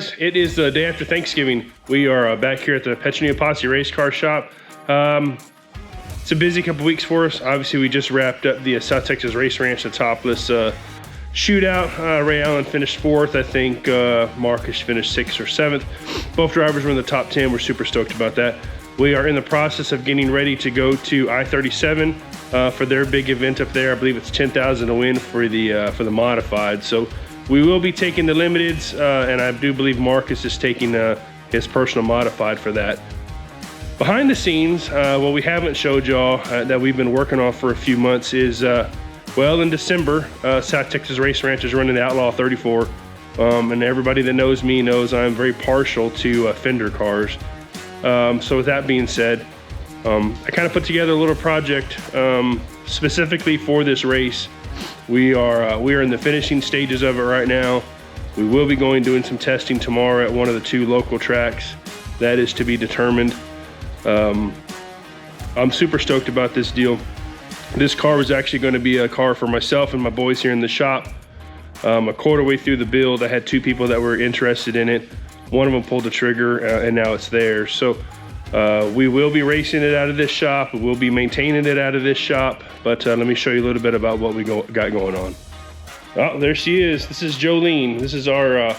guys, it is the day after Thanksgiving. We are back here at the Petronila Race Car Shop. It's a busy couple weeks for us. Obviously, we just wrapped up the South Texas Race Ranch, the topless shootout. Ray Allen finished 4th. I think Marcus finished 6th or 7th. Both drivers were in the top 10. We're super stoked about that. We are in the process of getting ready to go to I-37 for their big event up there. I believe it's $10,000 to win for the modified. So we will be taking the limiteds, and I do believe Marcus is taking his personal modified for that. Behind the scenes, what we haven't showed y'all that we've been working on for a few months is, well, in December, South Texas Race Ranch is running the Outlaw 34. And everybody that knows me knows I'm very partial to fender cars. So with that being said, I kind of put together a little project specifically for this race. We are in the finishing stages of it right now. We will be doing some testing tomorrow at one of the 2 local tracks. That is to be determined. I'm super stoked about this deal. This car was actually going to be a car for myself and my boys here in the shop. A quarter way through the build, I had 2 people that were interested in it. One of them pulled the trigger, and now it's theirs. So we will be racing it out of this shop. We'll be maintaining it out of this shop. But let me show you a little bit about what we got going on. Oh, there she is. This is Jolene. This is our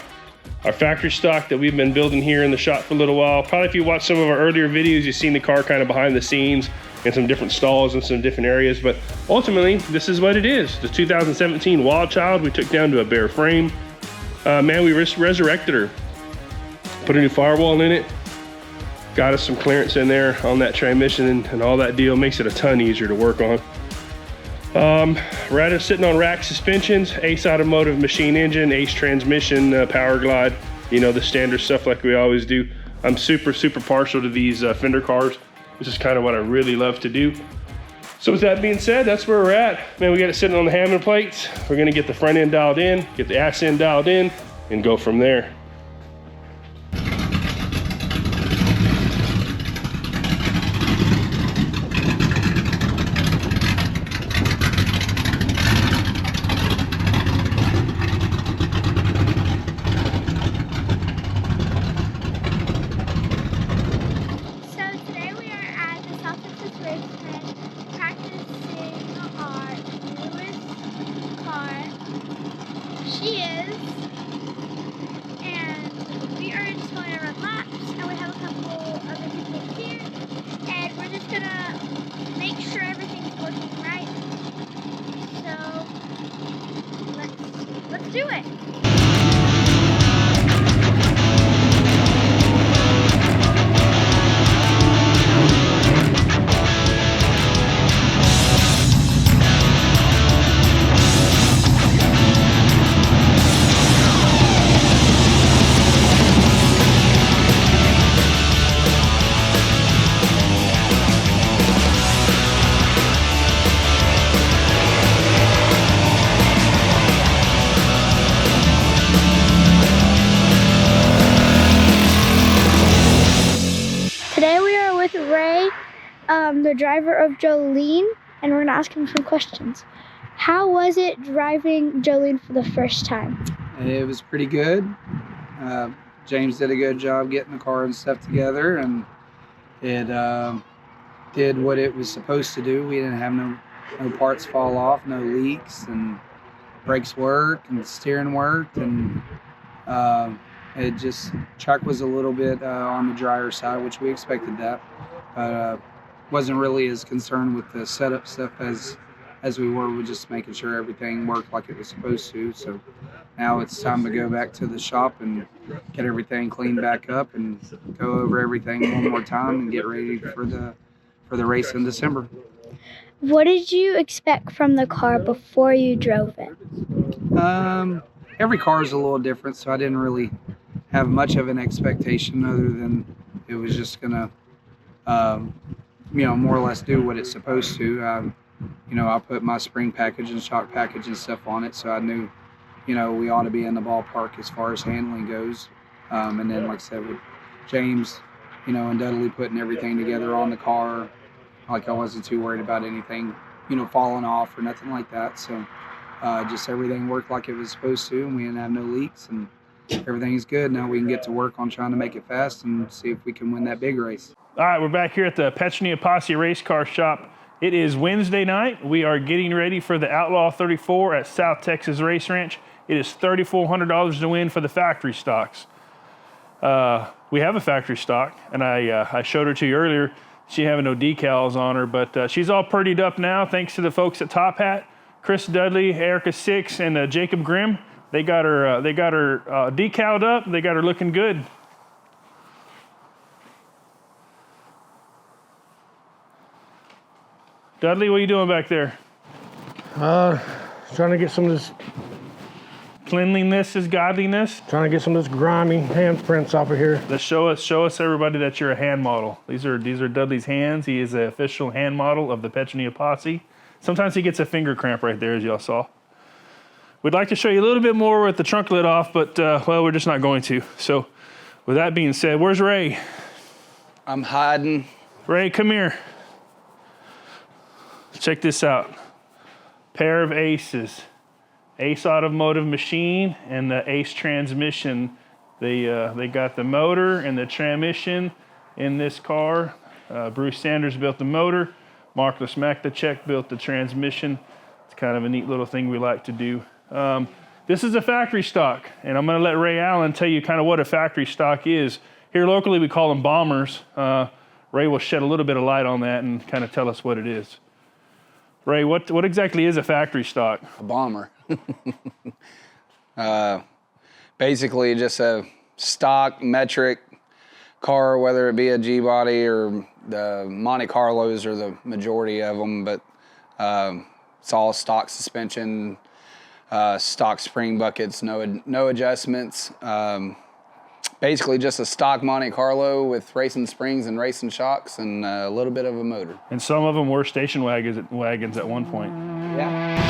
factory stock that we've been building here in the shop for a little while. Probably if you watch some of our earlier videos, you've seen the car kind of behind the scenes in some different stalls and some different areas. But ultimately, this is what it is. The 2017 Wild Child we took down to a bare frame. Man, we resurrected her. Put a new firewall in it. Got us some clearance in there on that transmission and all that deal. Makes it a ton easier to work on. Rather sitting on rack suspensions, Ace Automotive machine engine, Ace transmission, power glide, you know, the standard stuff like we always do. I'm super partial to these fender cars. This is kind of what I really love to do. So with that being said, that's where we're at. Man, we got it sitting on the Hammond plates. We're gonna get the front end dialed in, get the ass end dialed in, and go from there. She is, and we are just going to run laps, and we have a couple other people here, and we're just gonna make sure everything's working right. So let's do it. Today we are with Ray, the driver of Jolene, and we're gonna ask him some questions. How was it driving Jolene for the first time? It was pretty good. James did a good job getting the car and stuff together, and it did what it was supposed to do. We didn't have no parts fall off, no leaks, and brakes worked, and the steering worked, and it just, track was a little bit on the drier side, which we expected that. Wasn't really as concerned with the setup stuff as we were with just making sure everything worked like it was supposed to. So now it's time to go back to the shop and get everything cleaned back up and go over everything one more time and get ready for the race in December. What did you expect from the car before you drove it? Every car is a little different, so I didn't really have much of an expectation other than it was just gonna, more or less do what it's supposed to. I put my spring package and shock package and stuff on it, so I knew, we ought to be in the ballpark as far as handling goes. And then, like I said, with James, and Dudley putting everything together on the car, like I wasn't too worried about anything, falling off or nothing like that. So just everything worked like it was supposed to, and we didn't have no leaks, and everything's good. Now we can get to work on trying to make it fast and see if we can win that big race. All right, we're back here at the Petronila Posse Race Car Shop. It is Wednesday night. We are getting ready for the Outlaw 34 at South Texas Race Ranch. It is $3,400 to win for the factory stocks. We have a factory stock, and I showed her to you earlier. She having no decals on her, but she's all purdied up now thanks to the folks at Top Hat, Chris Dudley, Erica Six, and Jacob Grimm. They got her decaled up. They got her looking good. Dudley, what are you doing back there? Trying to get some of this, Cleanliness is godliness. trying to get some of this grimy handprints off of here. Let's show us everybody that you're a hand model. These are Dudley's hands. He is the official hand model of the Petronila Posse. Sometimes he gets a finger cramp right there, as y'all saw. We'd like to show you a little bit more with the trunk lid off, but well, we're just not going to. So with that being said, where's Ray? I'm hiding. Ray, come here. Check this out. Pair of Aces. Ace Automotive Machine and the Ace transmission. They got the motor and the transmission in this car. Bruce Sanders built the motor. Marcus Makdachek built the transmission. It's kind of a neat little thing we like to do. This is a factory stock, and I'm going to let Ray Allen tell you kind of what a factory stock is. Here locally we call them bombers. Ray will shed a little bit of light on that and kind of tell us what it is. Ray, what exactly is a factory stock? A bomber. Basically just a stock metric car, whether it be a G-body or the Monte Carlos or the majority of them, but it's all stock suspension, stock spring buckets, no adjustments. Basically just a stock Monte Carlo with racing springs and racing shocks and a little bit of a motor. And some of them were station wagons at one point. Yeah.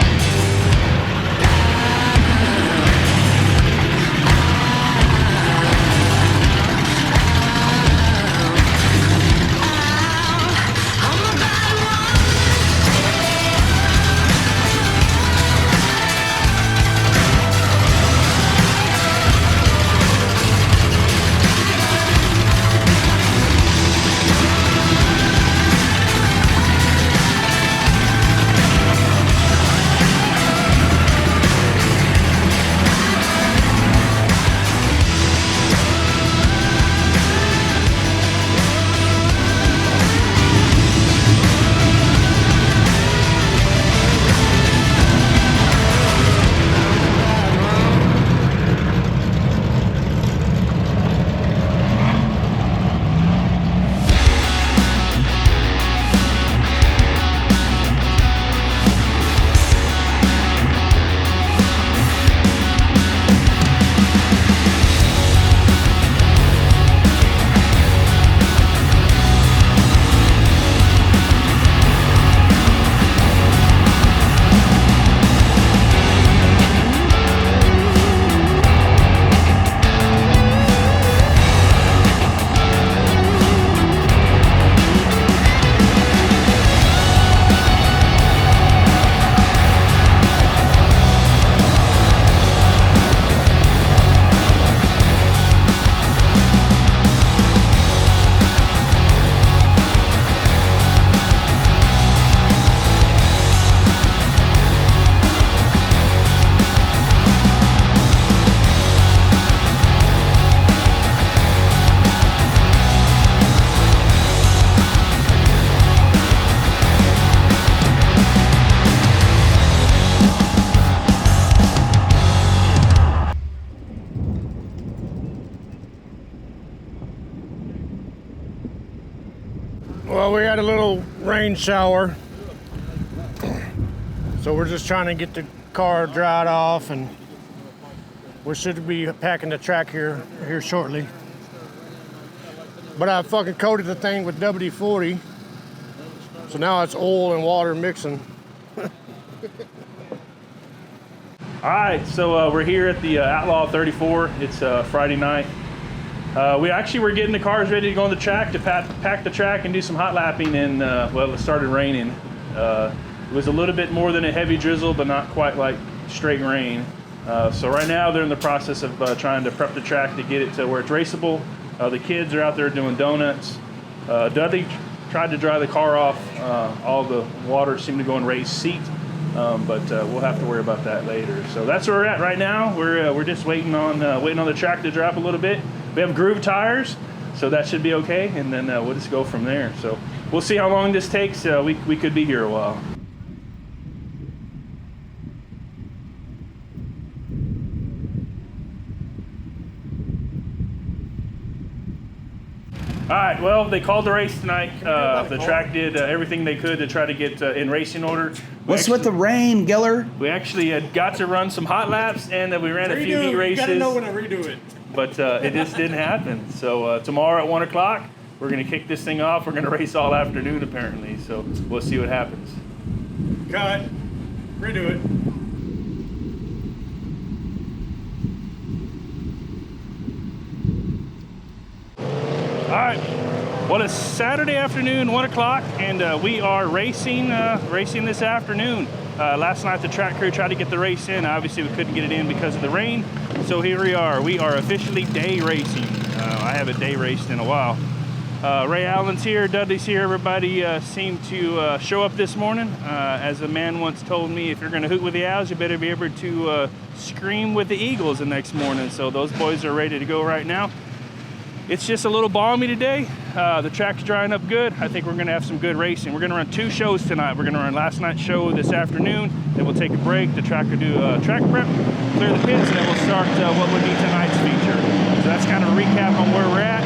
Well, we had a little rain shower, so we're just trying to get the car dried off, and we should be packing the track here shortly. But I fucking coated the thing with WD-40, so now it's oil and water mixing. All right, so we're here at the Outlaw 34. It's Friday night. We actually were getting the cars ready to go on the track to pack the track and do some hot lapping, and well, it started raining. It was a little bit more than a heavy drizzle, but not quite like straight rain. So right now they're in the process of trying to prep the track to get it to where it's raceable. The kids are out there doing donuts. Dudley tried to dry the car off. All the water seemed to go in Ray's seat, but we'll have to worry about that later. So that's where we're at right now. We're just waiting on the track to drop a little bit. We have groove tires, so that should be okay, and then we'll just go from there. So we'll see how long this takes. We could be here a while. All right, well, they called the race tonight. The track did everything they could to try to get in racing order. What's with the rain, Giller? We actually had got to run some hot laps, and we ran a few heat races. You gotta know when I redo it. But it just didn't happen. So tomorrow at 1 o'clock, we're going to kick this thing off. We're going to race all afternoon, apparently. So we'll see what happens. Cut. Redo it. All right. Well, it's Saturday afternoon, 1 o'clock, and we are racing this afternoon. Last night, the track crew tried to get the race in. Obviously, we couldn't get it in because of the rain. So here we are. We are officially day racing. I haven't day raced in a while. Ray Allen's here, Dudley's here. Everybody seemed to show up this morning. As a man once told me, if you're going to hoot with the Owls, you better be able to scream with the Eagles the next morning. So those boys are ready to go right now. It's just a little balmy today. The track's drying up good. I think we're gonna have some good racing. We're gonna run 2 shows tonight. We're gonna run last night's show this afternoon, then we'll take a break. The track will do track prep, clear the pits, and then we'll start what would be tonight's feature. So that's kind of a recap on where we're at.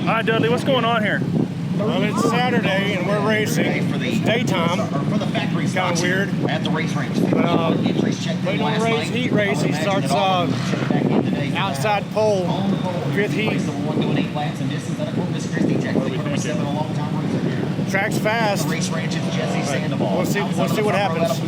All right, Dudley, what's going on here? Well, it's Saturday and we're racing. It's daytime. It's kind of weird. At the race range. But waiting on the race, heat race. He starts outside pole, 5th heat. Track's fast. We'll see what happens.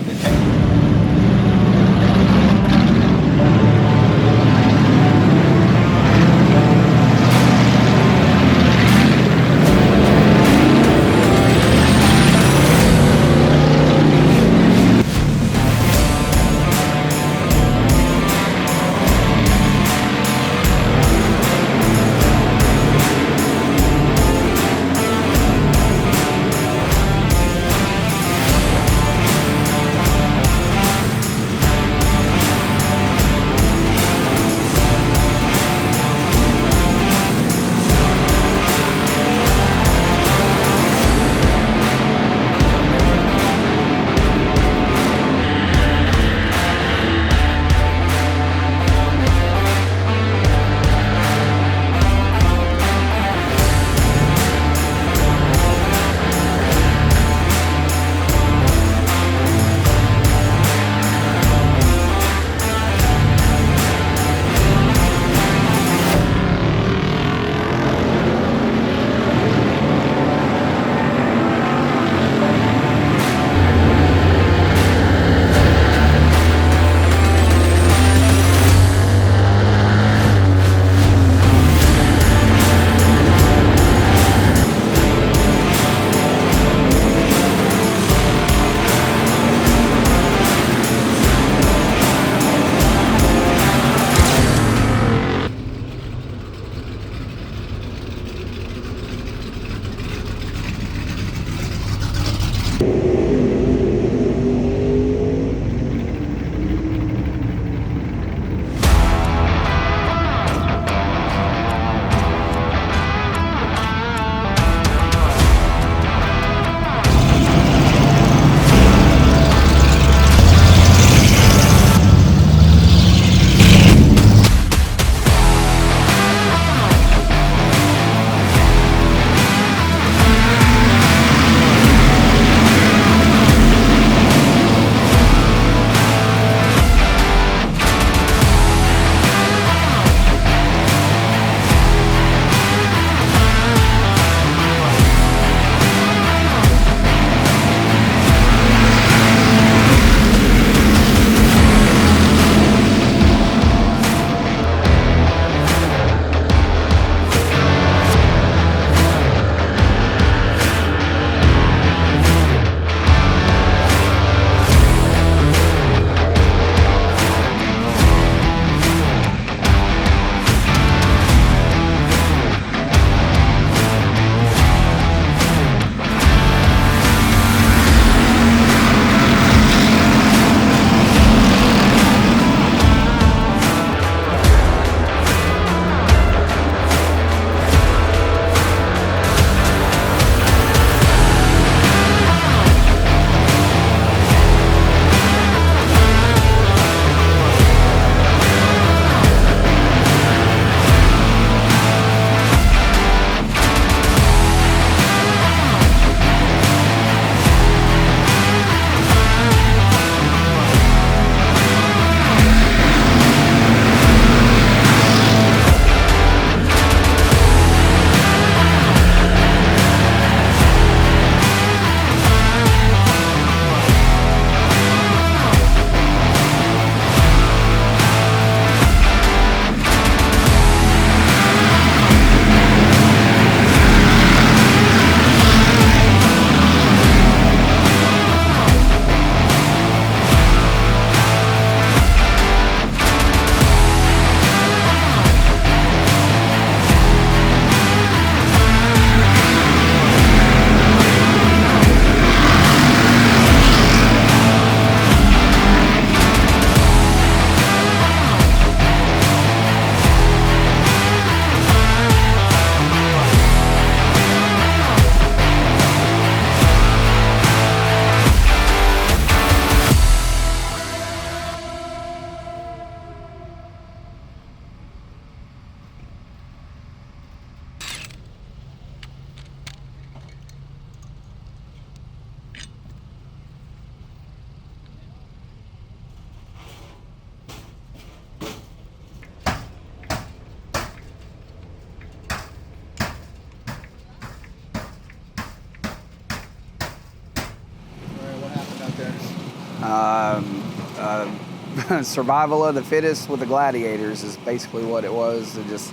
Survival of the fittest with the gladiators is basically what it was. It just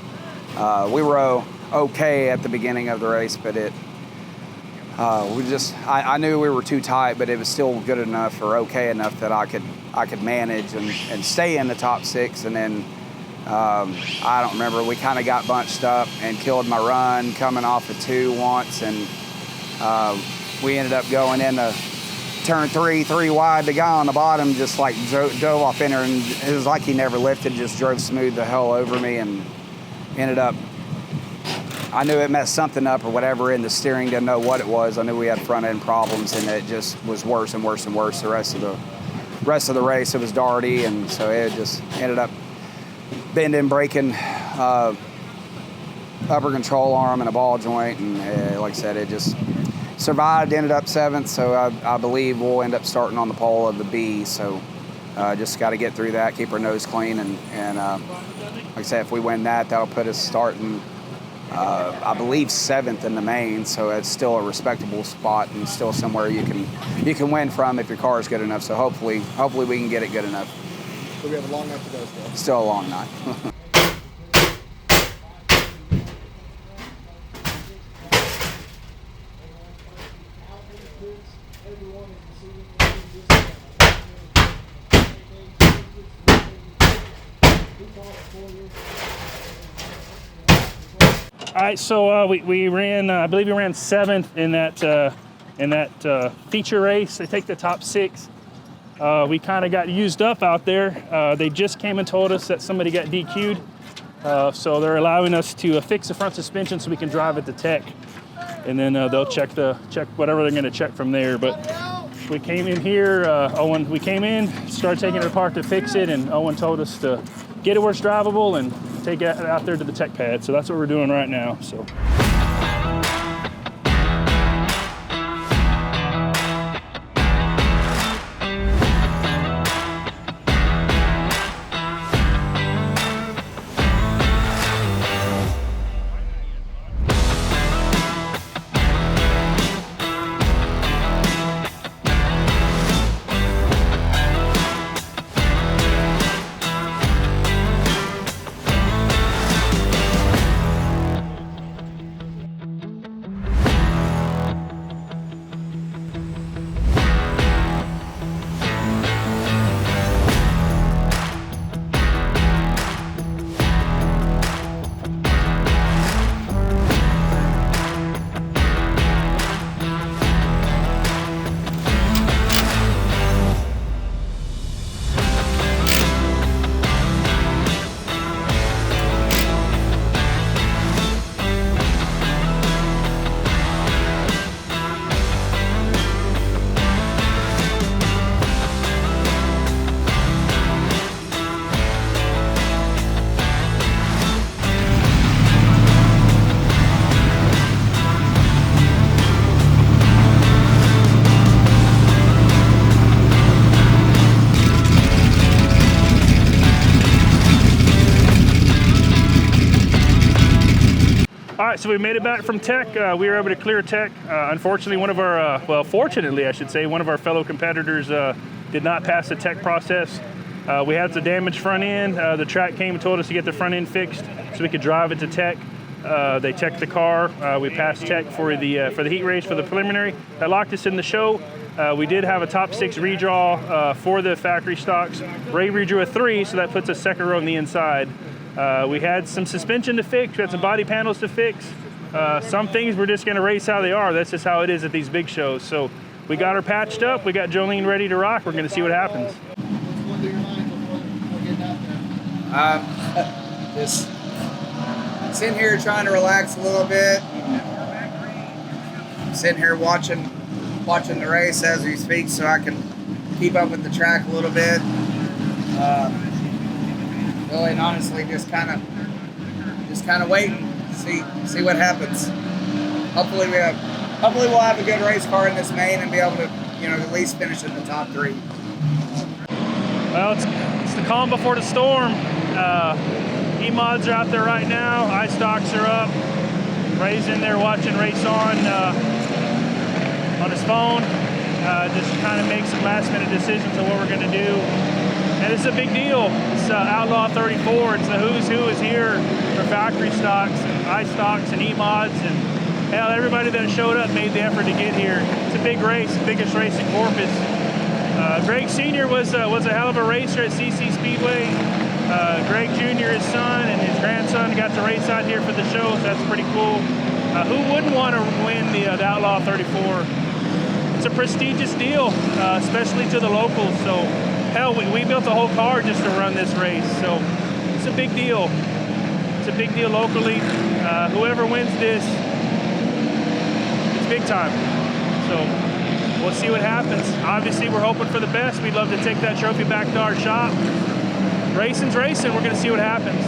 we were okay at the beginning of the race, but I knew we were too tight, but it was still good enough or okay enough that I could manage and stay in the top 6. And then I don't remember, we kind of got bunched up and killed my run coming off of 2 once, and we ended up going into turn 3 wide. The guy on the bottom just like dove off in there, and it was like he never lifted, just drove smooth the hell over me, and ended up, I knew it messed something up or whatever in the steering, didn't know what it was. I knew we had front end problems, and it just was worse and worse and worse the rest of the race. It was darty, and so it just ended up bending, breaking upper control arm and a ball joint, and like I said, it just survived, ended up 7th, so I believe we'll end up starting on the pole of the B. So just got to get through that, keep our nose clean, and like I said, if we win that, that'll put us starting I believe 7th in the main, so it's still a respectable spot and still somewhere you can win from if your car is good enough. So hopefully we can get it good enough. So we have a long night to go still. Still a long night. All right, so we ran, I believe we ran 7th in that feature race. They take the top 6. We kind of got used up out there. They just came and told us that somebody got DQ'd. So they're allowing us to fix the front suspension so we can drive at the tech. And then they'll check whatever they're gonna check from there. But we came in here, we came in, started taking it apart to fix it, and Owen told us to get it where it's drivable and take it out there to the tech pad. So that's what we're doing right now. So. All right, so we made it back from tech. We were able to clear tech. Unfortunately, one of our, fortunately, I should say, one of our fellow competitors did not pass the tech process. We had the damaged front end. The track came and told us to get the front end fixed so we could drive it to tech. They checked the car. We passed tech for the heat race for the preliminary. That locked us in the show. We did have a top 6 redraw for the factory stocks. Ray redrew a 3, so that puts us second row on the inside. We had some suspension to fix. We had some body panels to fix. Some things we're just going to race how they are. That's just how it is at these big shows. So we got her patched up. We got Jolene ready to rock. We're going to see what happens. What's going through your mind before getting out there? Just sitting here trying to relax a little bit. Sitting here watching the race as we speak, so I can keep up with the track a little bit. Really and honestly, just kind of waiting, see what happens. Hopefully we'll have a good race car in this main and be able to, at least finish in the top 3. Well, it's the calm before the storm. E-mods are out there right now. iStocks are up. Ray's in there watching Race on his phone. just kind of make some last minute decisions on what we're going to do. And it's a big deal. It's Outlaw 34. It's the who's who is here for factory stocks and iStocks and E-mods, and hell, everybody that showed up made the effort to get here. It's a big race, biggest race in Corpus. Greg Sr. was a hell of a racer at CC Speedway. Greg Jr., his son, and his grandson got to race out here for the show, so that's pretty cool. Who wouldn't want to win the Outlaw 34? It's a prestigious deal, especially to the locals. So, hell, we built a whole car just to run this race. So, it's a big deal. It's a big deal locally. Whoever wins this, it's big time. So, we'll see what happens. Obviously, we're hoping for the best. We'd love to take that trophy back to our shop. Racing's racing. We're going to see what happens.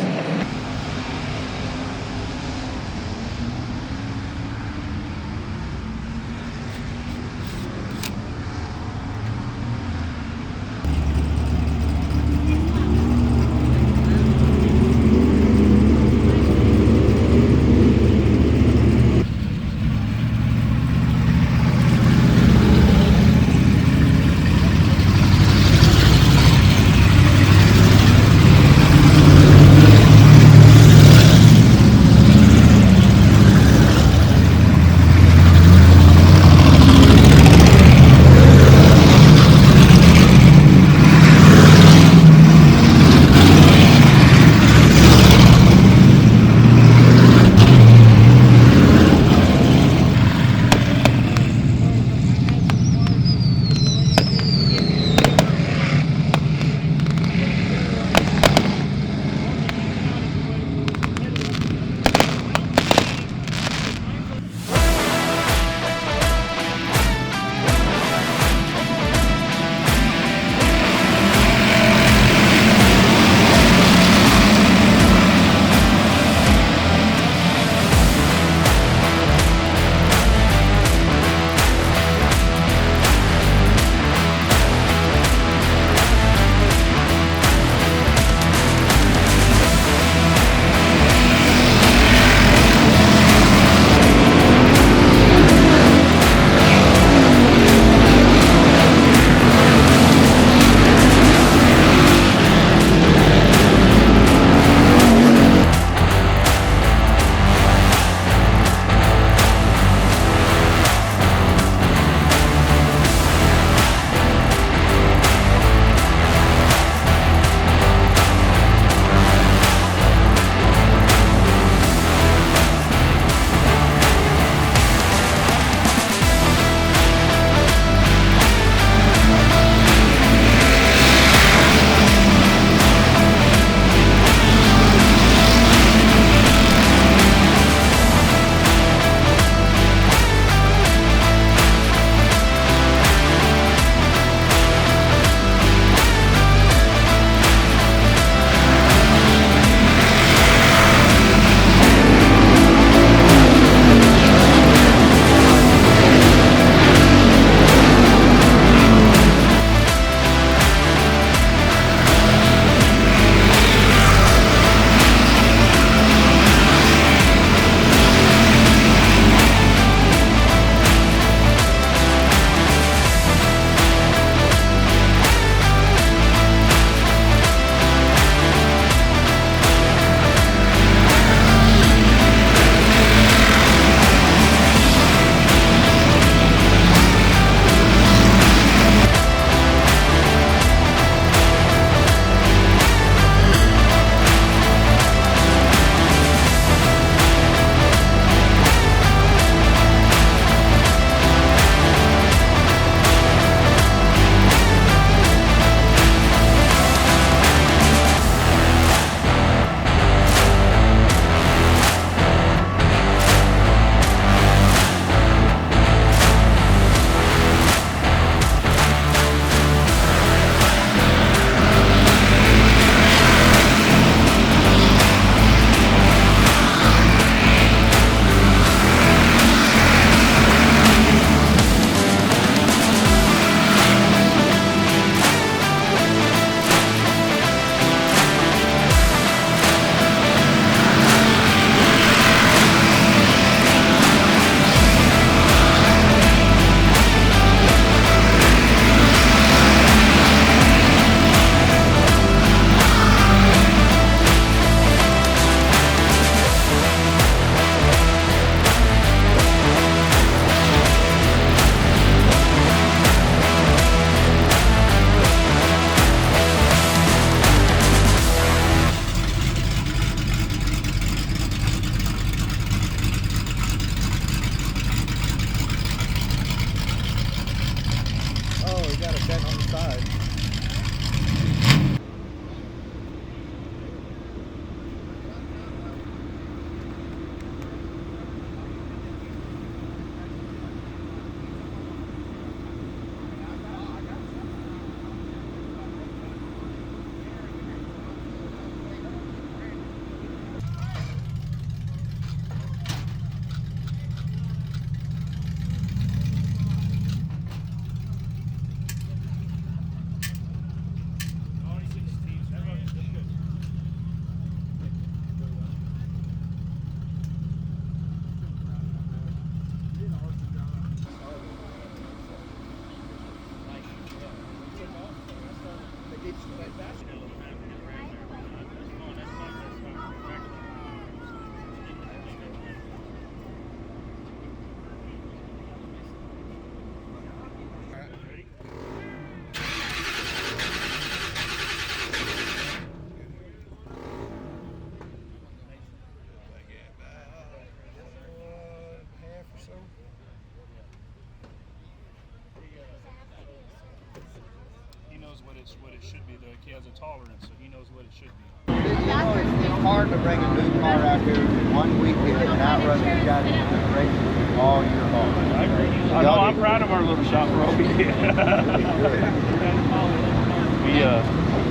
He knows what it should be. Though he has a tolerance, so he knows what it should be. You know, it's hard to bring a new car out here in one weekend and outrun these guys in the races all year long. I agree. I know, I'm proud of our little shop, bro. We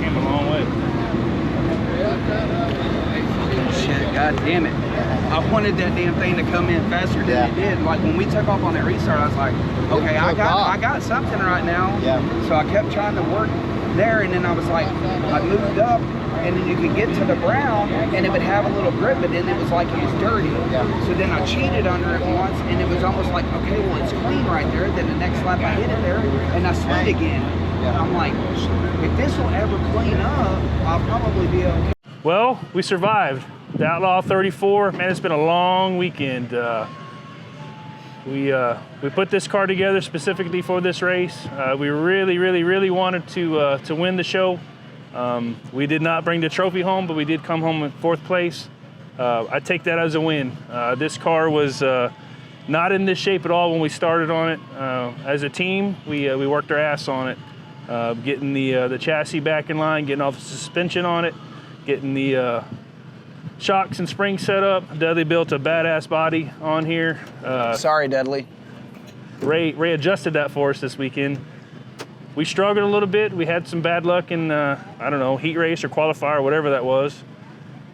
came a long way. Shit, god damn it. I wanted that damn thing to come in faster than it did. Like when we took off on that restart, I was like, okay, I got something right now. Yeah. So I kept trying to work there, and then I was like, I moved up, and then you could get to the brown, and it would have a little grip, but then it was like it was dirty. Yeah. So then I cheated under it once, and it was almost like, okay, well, it's clean right there. Then the next lap I hit it there, and I slid again. And I'm like, if this will ever clean up, I'll probably be okay. Well, we survived. The Outlaw 34, man, it's been a long weekend. We put this car together specifically for this race. We really wanted to win the show. We did not bring the trophy home, but we did come home in 4th place. I take that as a win. This car was not in this shape at all when we started on it. As a team, we worked our ass on it, getting the chassis back in line, getting all the suspension on it, getting the shocks and springs set up. Dudley built a badass body on here. Sorry, Dudley. Ray adjusted that for us this weekend. We struggled a little bit. We had some bad luck in, I don't know, heat race or qualifier, whatever that was.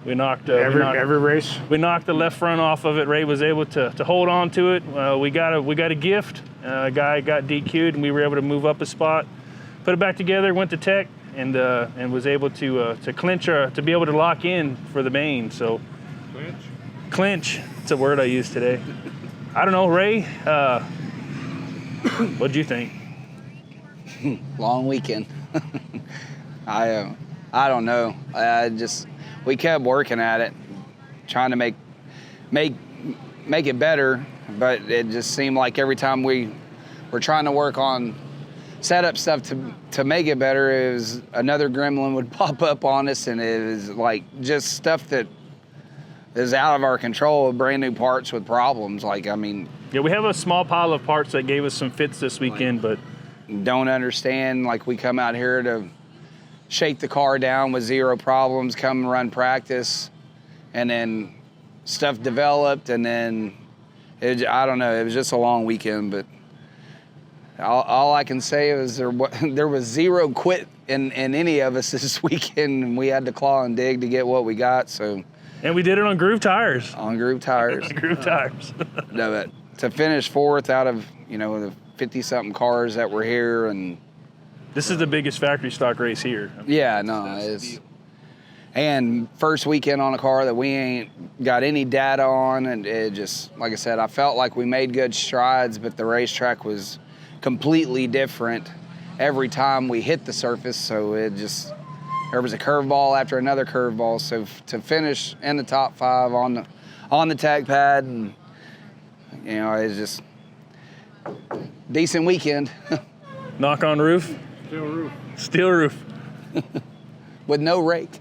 We knocked Every race. We knocked the left front off of it. Ray was able to hold on to it. We got a gift. A guy got DQ'd, and we were able to move up a spot, put it back together, went to tech, and was able to clinch to be able to lock in for the main. So clinch. It's a word I use today. I don't know, Ray. What'd you think? Long weekend. I don't know. We kept working at it, trying to make it better, but it just seemed like every time we were trying to work on setup stuff to make it better, it was another gremlin would pop up on us, and it was like just stuff that is out of our control, brand new parts with problems. Like, I mean, yeah, we have a small pile of parts that gave us some fits this weekend, but don't understand. Like, we come out here to shake the car down with zero problems, come and run practice, and then stuff developed, and then I don't know, it was just a long weekend. But all I can say is there was zero quit in any of us this weekend, and we had to claw and dig to get what we got. So, and we did it on groove tires. On groove tires. Groove tires. No, but to finish 4th out of, the 50-something cars that were here, and this is the biggest factory stock race here. Yeah, no, it's, and first weekend on a car that we ain't got any data on, and it just, like I said, I felt like we made good strides, but the racetrack was completely different every time we hit the surface. So there was a curveball after another curveball. So to finish in the top 5 on the tag pad, and it's just decent weekend. Knock on roof. Steel roof. With no rake.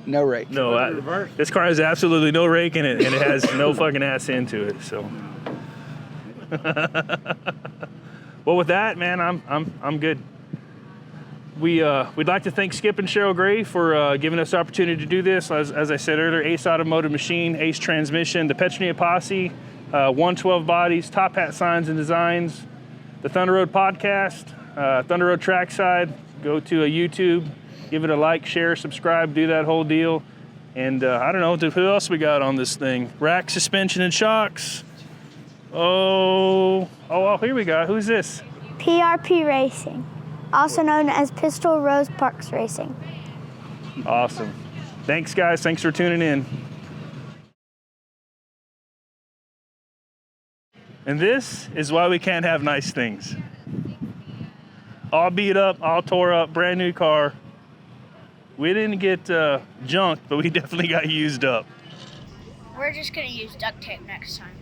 No rake. No, this car has absolutely no rake in it, and it has no fucking ass into it. So. Well, with that, man, I'm good. We'd like to thank Skip and Cheryl Gray for giving us the opportunity to do this. As I said earlier, Ace Automotive Machine, Ace Transmission, the Petronila Posse, 112 Bodies, Top Hat Signs and Designs, the Thunder Road Podcast, Thunder Road Trackside. Go to YouTube, give it a like, share, subscribe, do that whole deal. And I don't know, who else we got on this thing? Rack Suspension and Shocks. Oh, here we go. Who's this? PRP Racing, also known as Pistol Rose Parks Racing. Awesome. Thanks, guys. Thanks for tuning in. And this is why we can't have nice things. All beat up, all tore up, brand new car. We didn't get junked, but we definitely got used up. We're just gonna use duct tape next time.